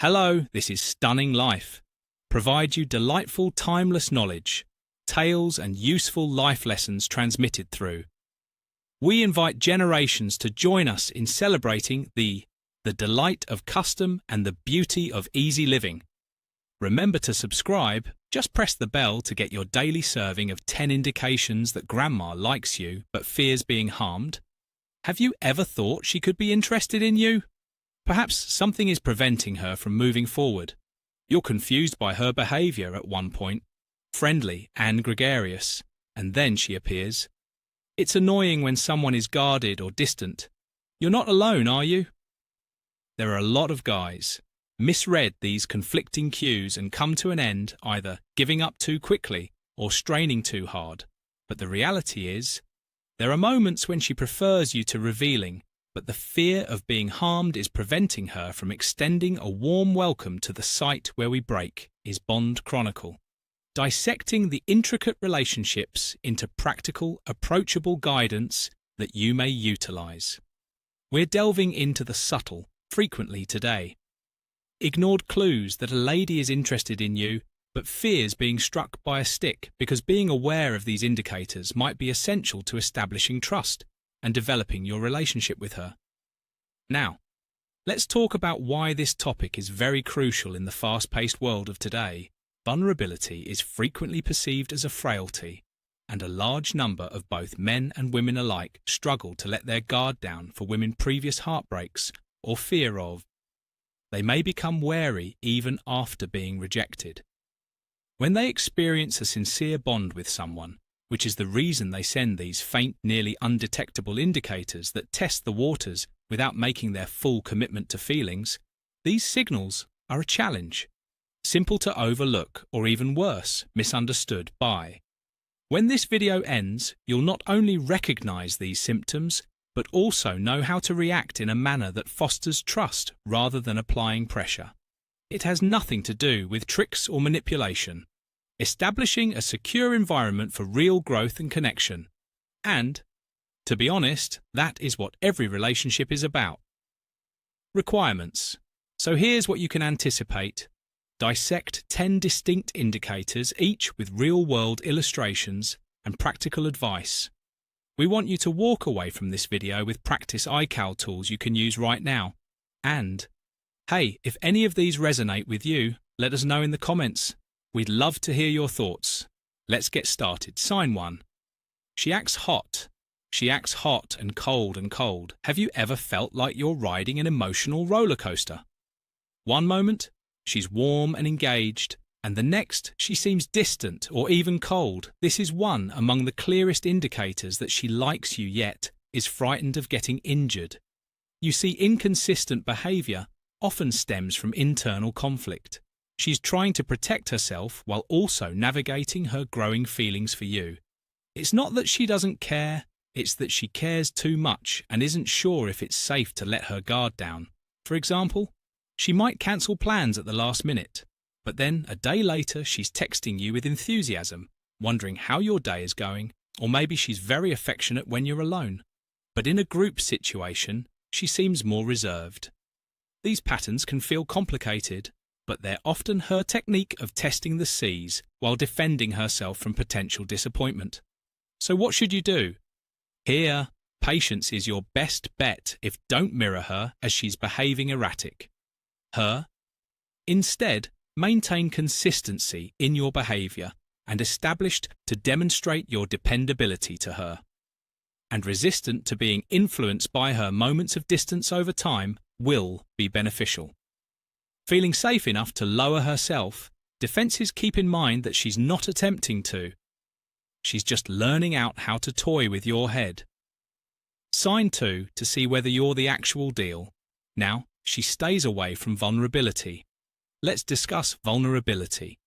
Hello, this is Stunning Life. Provide you delightful, timeless knowledge, tales and useful life lessons transmitted through. We invite generations to join us in celebrating the delight of custom and the beauty of easy living. Remember to subscribe, just press the bell to get your daily serving of 10 indications that Grandma likes you but fears being harmed. Have you ever thought she could be interested in you? Perhaps something is preventing her from moving forward. You're confused by her behaviour at one point, friendly and gregarious, and then she appears. It's annoying when someone is guarded or distant. You're not alone, are you? There are a lot of guys misread these conflicting cues and come to an end either giving up too quickly or straining too hard. But the reality is, there are moments when she prefers you to revealing, but the fear of being harmed is preventing her from extending a warm welcome to the site where we break is Bond Chronicle. Dissecting the intricate relationships into practical, approachable guidance that you may utilize. We're delving into the subtle, frequently today. Ignored clues that a lady is interested in you but fears being struck by a stick because being aware of these indicators might be essential to establishing trust and developing your relationship with her. Now, let's talk about why this topic is very crucial in the fast-paced world of today. Vulnerability is frequently perceived as a frailty, and a large number of both men and women alike struggle to let their guard down for women's previous heartbreaks or fear of. They may become wary even after being rejected. When they experience a sincere bond with someone, which is the reason they send these faint, nearly undetectable indicators that test the waters without making their full commitment to feelings, these signals are a challenge, simple to overlook or even worse, misunderstood by. When this video ends, you'll not only recognize these symptoms, but also know how to react in a manner that fosters trust rather than applying pressure. It has nothing to do with tricks or manipulation. Establishing a secure environment for real growth and connection. And, to be honest, that is what every relationship is about. Requirements. So here's what you can anticipate. Dissect 10 distinct indicators, each with real-world illustrations and practical advice. We want you to walk away from this video with practice iCal tools you can use right now. And, hey, if any of these resonate with you, let us know in the comments. We'd love to hear your thoughts. Let's get started. Sign 1. She acts hot. She acts hot and cold and cold. Have you ever felt like you're riding an emotional roller coaster? One moment, she's warm and engaged, and the next, she seems distant or even cold. This is one among the clearest indicators that she likes you yet is frightened of getting injured. You see, inconsistent behavior often stems from internal conflict. She's trying to protect herself while also navigating her growing feelings for you. It's not that she doesn't care, it's that she cares too much and isn't sure if it's safe to let her guard down. For example, she might cancel plans at the last minute, but then a day later she's texting you with enthusiasm, wondering how your day is going, or maybe she's very affectionate when you're alone. But in a group situation, she seems more reserved. These patterns can feel complicated, but they're often her technique of testing the seas while defending herself from potential disappointment. So what should you do? Here, patience is your best bet if don't mirror her as she's behaving erratic. Instead, maintain consistency in your behavior and established to demonstrate your dependability to her. And resistant to being influenced by her moments of distance over time will be beneficial. Feeling safe enough to lower herself, defenses keep in mind that she's not attempting to. She's just learning out how to toy with your head. Sign 2 to see whether you're the actual deal. Now, she stays away from vulnerability. Let's discuss vulnerability.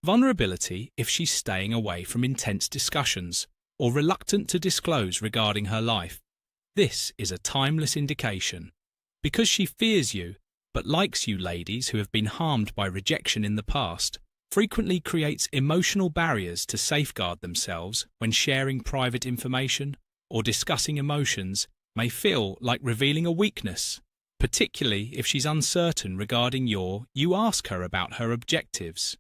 Vulnerability if she's staying away from intense discussions or reluctant to disclose regarding her life. This is a timeless indication. Because she fears you, but likes you ladies who have been harmed by rejection in the past, frequently creates emotional barriers to safeguard themselves when sharing private information or discussing emotions may feel like revealing a weakness, particularly if she's uncertain regarding you ask her about her objectives,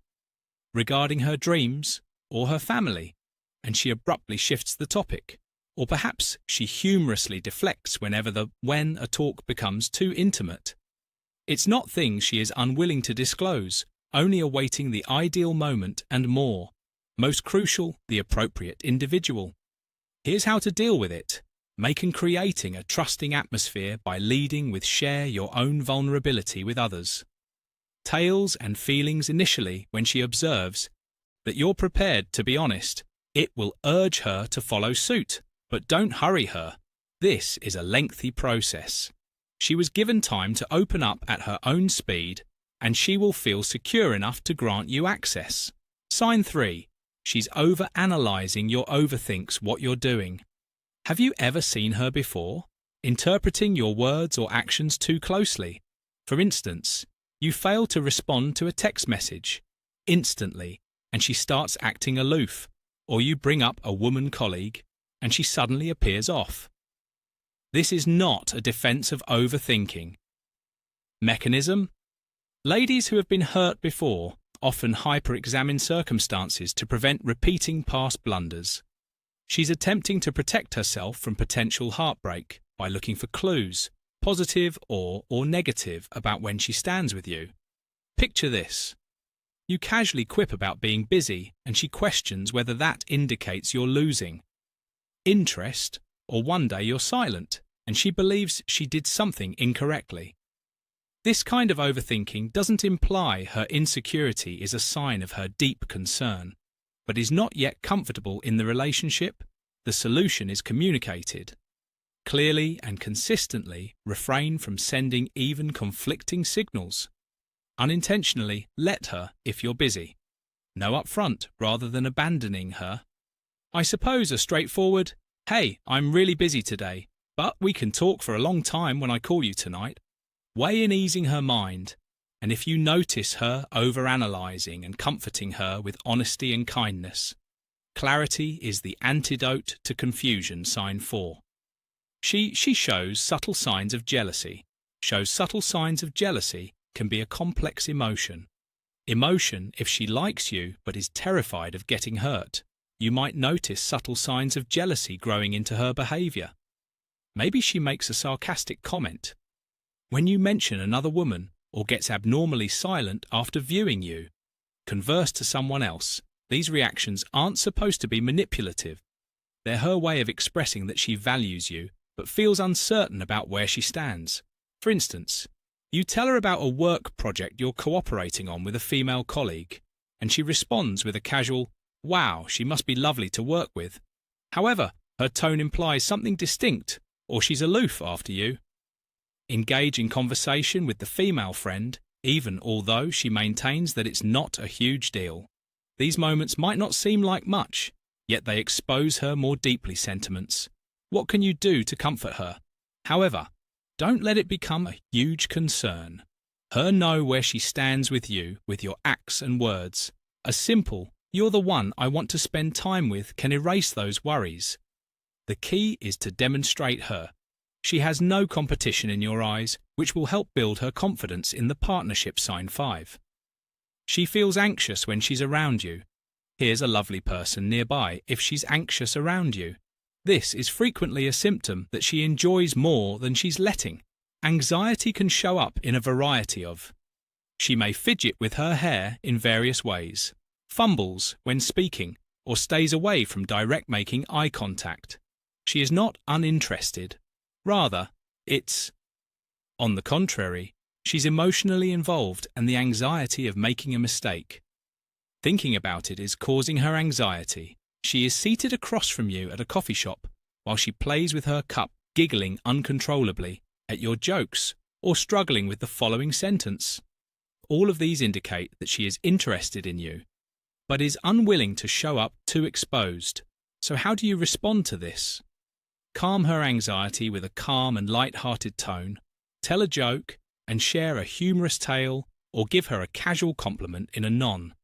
regarding her dreams or her family, and she abruptly shifts the topic. Or perhaps she humorously deflects when a talk becomes too intimate. It's not things she is unwilling to disclose, only awaiting the ideal moment and more. Most crucial, the appropriate individual. Here's how to deal with it. Make and creating a trusting atmosphere by leading with share your own vulnerability with others. Tales and feelings initially when she observes that you're prepared to be honest. It will urge her to follow suit, but don't hurry her. This is a lengthy process. She was given time to open up at her own speed, and she will feel secure enough to grant you access. Sign 3. She's over-analysing your overthinks what you're doing. Have you ever seen her before? Interpreting your words or actions too closely. For instance, you fail to respond to a text message instantly, and she starts acting aloof, or you bring up a woman colleague, and she suddenly appears off. This is not a defense of overthinking. Mechanism? Ladies who have been hurt before often hyper-examine circumstances to prevent repeating past blunders. She's attempting to protect herself from potential heartbreak by looking for clues, positive or negative, about when she stands with you. Picture this. You casually quip about being busy, and she questions whether that indicates you're losing interest, or one day you're silent, and she believes she did something incorrectly. This kind of overthinking doesn't imply her insecurity is a sign of her deep concern, but is not yet comfortable in the relationship. The solution is communicated. Clearly and consistently refrain from sending even conflicting signals. Unintentionally let her if you're busy. Know up front rather than abandoning her. I suppose a straightforward, "Hey, I'm really busy today, but we can talk for a long time when I call you tonight," way in easing her mind. And if you notice her over-analysing and comforting her with honesty and kindness. Clarity is the antidote to confusion. Sign 4. She shows subtle signs of jealousy. Subtle signs of jealousy can be a complex emotion. If she likes you but is terrified of getting hurt, you might notice subtle signs of jealousy growing into her behaviour. Maybe she makes a sarcastic comment when you mention another woman, or gets abnormally silent after viewing you. Converse to someone else. These reactions aren't supposed to be manipulative. They're her way of expressing that she values you, but feels uncertain about where she stands. For instance, you tell her about a work project you're cooperating on with a female colleague, and she responds with a casual, "Wow, she must be lovely to work with." However, her tone implies something distinct, or she's aloof after you. Engage in conversation with the female friend, even although she maintains that it's not a huge deal. These moments might not seem like much, yet they expose her more deeply sentiments. What can you do to comfort her? However, don't let it become a huge concern. Her know where she stands with you with your acts and words. A simple, "You're the one I want to spend time with," can erase those worries. The key is to demonstrate her. She has no competition in your eyes, which will help build her confidence in the partnership. Sign 5. She feels anxious when she's around you. Here's a lovely person nearby if she's anxious around you. This is frequently a symptom that she enjoys more than she's letting. Anxiety can show up in a variety of. She may fidget with her hair in various ways, fumbles when speaking, or stays away from direct making eye contact. She is not uninterested. Rather, it's. On the contrary, she's emotionally involved, and the anxiety of making a mistake. Thinking about it is causing her anxiety. She is seated across from you at a coffee shop while she plays with her cup, giggling uncontrollably at your jokes or struggling with the following sentence. All of these indicate that she is interested in you, but is unwilling to show up too exposed. So how do you respond to this? Calm her anxiety with a calm and light-hearted tone, tell a joke, and share a humorous tale, or give her a casual compliment in a non.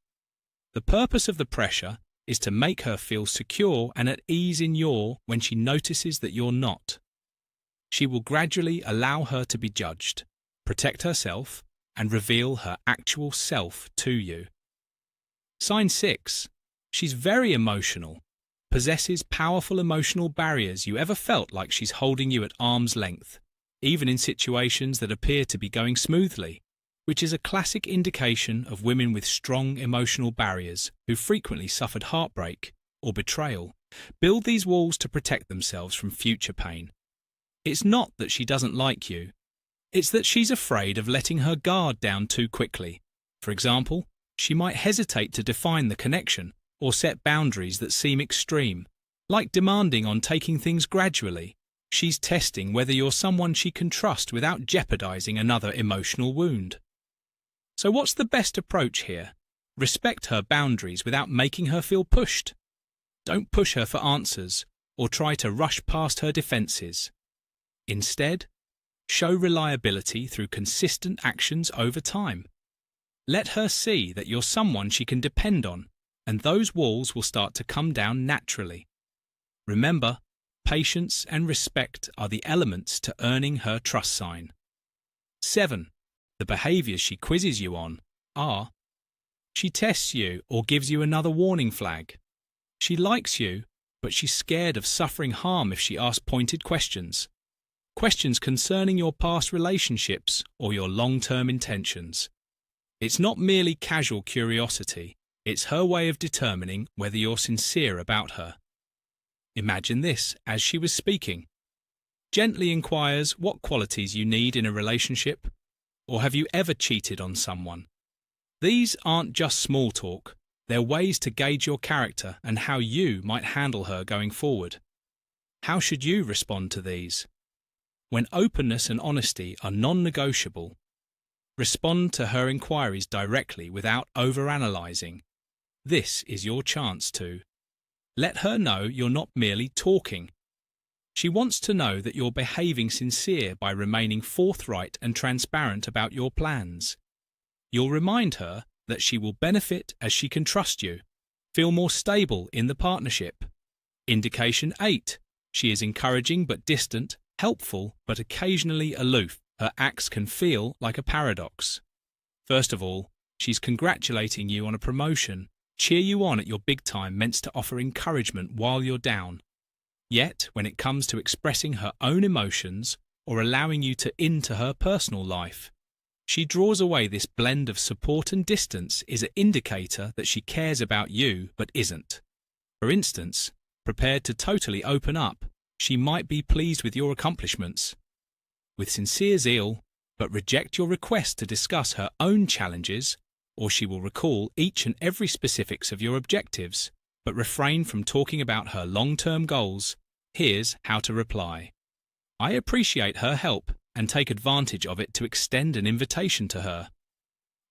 The purpose of the pressure is to make her feel secure and at ease in when she notices that you're not. She will gradually allow her to be judged. protect herself, and reveal her actual self to you. Sign 6. She's very emotional, possesses powerful emotional barriers. You ever felt like she's holding you at arm's length, even in situations that appear to be going smoothly, which is a classic indication of women with strong emotional barriers who frequently suffered heartbreak or betrayal, build these walls to protect themselves from future pain. It's not that she doesn't like you, it's that she's afraid of letting her guard down too quickly. For example, she might hesitate to define the connection or set boundaries that seem extreme, like demanding on taking things gradually. She's testing whether you're someone she can trust without jeopardizing another emotional wound. So what's the best approach here? Respect her boundaries without making her feel pushed. Don't push her for answers or try to rush past her defenses. Instead, show reliability through consistent actions over time. Let her see that you're someone she can depend on, and those walls will start to come down naturally. Remember, patience and respect are the elements to earning her trust sign. 7. The behaviors she quizzes you on are: she tests you or gives you another warning flag. She likes you, but she's scared of suffering harm if she asks pointed questions. Questions concerning your past relationships or your long-term intentions. It's not merely casual curiosity, it's her way of determining whether you're sincere about her. Imagine this as she was speaking. Gently inquires what qualities you need in a relationship, or have you ever cheated on someone? These aren't just small talk, they're ways to gauge your character and how you might handle her going forward. How should you respond to these? When openness and honesty are non-negotiable, respond to her inquiries directly without overanalyzing. This is your chance to let her know you're not merely talking. She wants to know that you're behaving sincere by remaining forthright and transparent about your plans. You'll remind her that she will benefit as she can trust you, feel more stable in the partnership. Indication 8. She is encouraging but distant, helpful but occasionally aloof. Her acts can feel like a paradox. First of all, she's congratulating you on a promotion, cheer you on at your big time, meant to offer encouragement while you're down. Yet, when it comes to expressing her own emotions or allowing you into her personal life, she draws away. This blend of support and distance is an indicator that she cares about you but isn't. For instance, prepared to totally open up, she might be pleased with your accomplishments, with sincere zeal, but reject your request to discuss her own challenges, or she will recall each and every specifics of your objectives, but refrain from talking about her long-term goals. Here's how to reply. I appreciate her help and take advantage of it to extend an invitation to her.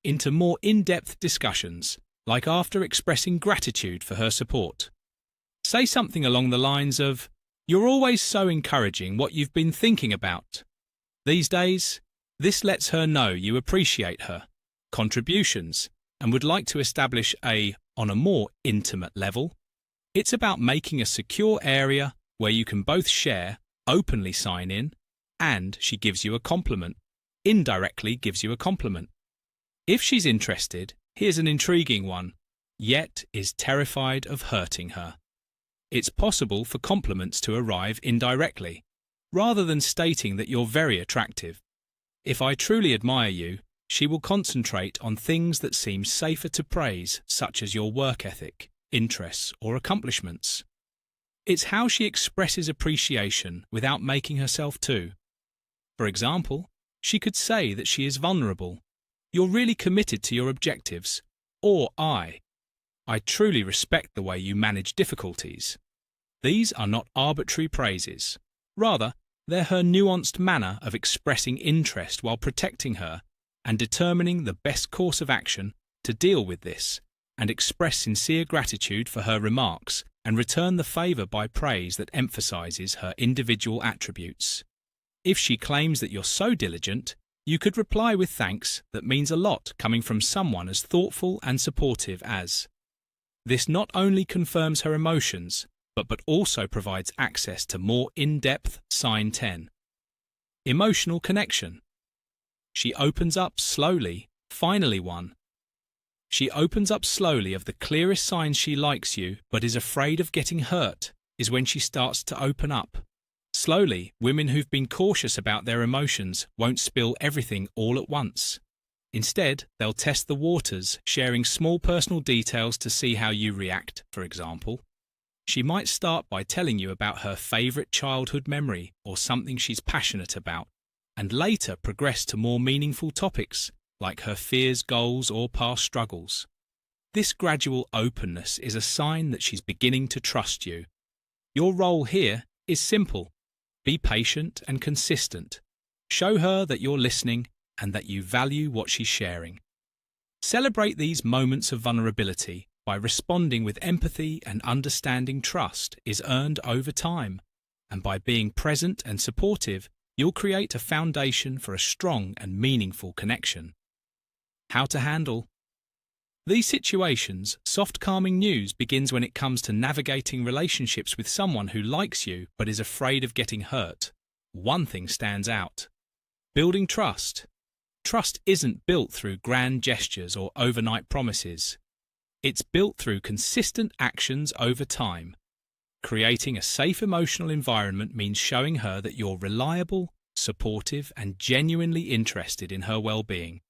Into more in-depth discussions, like after expressing gratitude for her support. Say something along the lines of, "You're always so encouraging what you've been thinking about." These days, this lets her know you appreciate her contributions and would like to establish on a more intimate level. It's about making a secure area where you can both share, openly sign in, and she gives you a compliment, indirectly gives you a compliment. If she's interested, here's an intriguing one, yet is terrified of hurting her. It's possible for compliments to arrive indirectly, rather than stating that you're very attractive. If I truly admire you, she will concentrate on things that seem safer to praise, such as your work ethic, interests, or accomplishments. It's how she expresses appreciation without making herself too. For example, she could say that she is vulnerable. You're really committed to your objectives. Or I truly respect the way you manage difficulties. These are not arbitrary praises. Rather, they're her nuanced manner of expressing interest while protecting her and determining the best course of action to deal with this, and express sincere gratitude for her remarks and return the favour by praise that emphasises her individual attributes. If she claims that you're so diligent, you could reply with thanks that means a lot coming from someone as thoughtful and supportive as. This not only confirms her emotions, but also provides access to more in-depth sign 10. Emotional connection. She opens up slowly. Finally one. She opens up slowly. Of the clearest signs she likes you but is afraid of getting hurt is when she starts to open up. Slowly, women who've been cautious about their emotions won't spill everything all at once. Instead, they'll test the waters, sharing small personal details to see how you react, for example. She might start by telling you about her favourite childhood memory or something she's passionate about, and later progress to more meaningful topics like her fears, goals, or past struggles. This gradual openness is a sign that she's beginning to trust you. Your role here is simple. Be patient and consistent. Show her that you're listening and that you value what she's sharing. Celebrate these moments of vulnerability by responding with empathy and understanding. Trust is earned over time, and by being present and supportive, you'll create a foundation for a strong and meaningful connection. How to handle these situations. Soft, calming news begins when it comes to navigating relationships with someone who likes you but is afraid of getting hurt. One thing stands out: building trust. Trust isn't built through grand gestures or overnight promises. It's built through consistent actions over time. Creating a safe emotional environment means showing her that you're reliable, supportive, and genuinely interested in her well-being.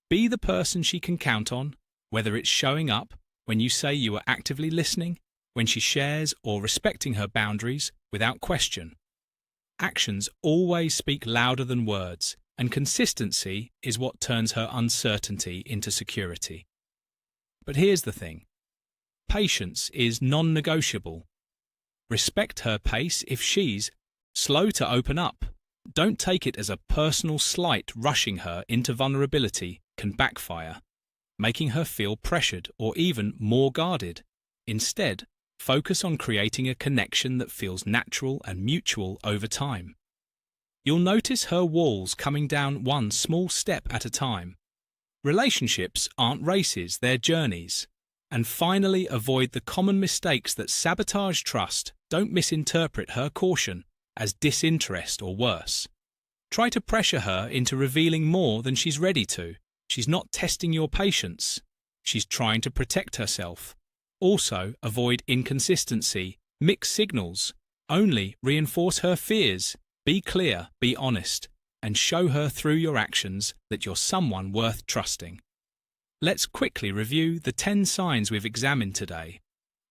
Be the person she can count on, whether it's showing up when you say you are actively listening, when she shares, or respecting her boundaries without question. Actions always speak louder than words, and consistency is what turns her uncertainty into security. But here's the thing: patience is non-negotiable. Respect her pace. If she's slow to open up, don't take it as a personal slight. Rushing her into vulnerability can backfire, making her feel pressured or even more guarded. Instead, focus on creating a connection that feels natural and mutual over time. You'll notice her walls coming down one small step at a time. Relationships aren't races, they're journeys. And finally, avoid the common mistakes that sabotage trust. Don't misinterpret her caution as disinterest or worse. Try to pressure her into revealing more than she's ready to. She's not testing your patience. She's trying to protect herself. Also, avoid inconsistency, mixed signals. Only reinforce her fears. Be clear, be honest, and show her through your actions that you're someone worth trusting. Let's quickly review the 10 signs we've examined today.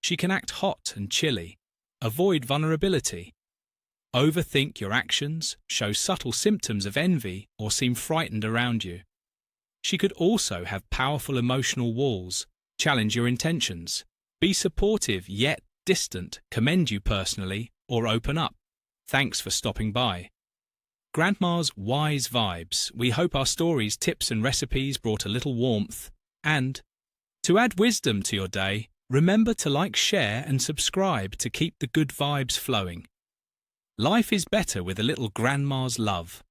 She can act hot and chilly. Avoid vulnerability. Overthink your actions, show subtle symptoms of envy, or seem frightened around you. She could also have powerful emotional walls, challenge your intentions, be supportive yet distant, commend you personally, or open up. Thanks for stopping by. Grandma's wise vibes. We hope our stories, tips and recipes brought a little warmth. And to add wisdom to your day, remember to like, share and subscribe to keep the good vibes flowing. Life is better with a little grandma's love.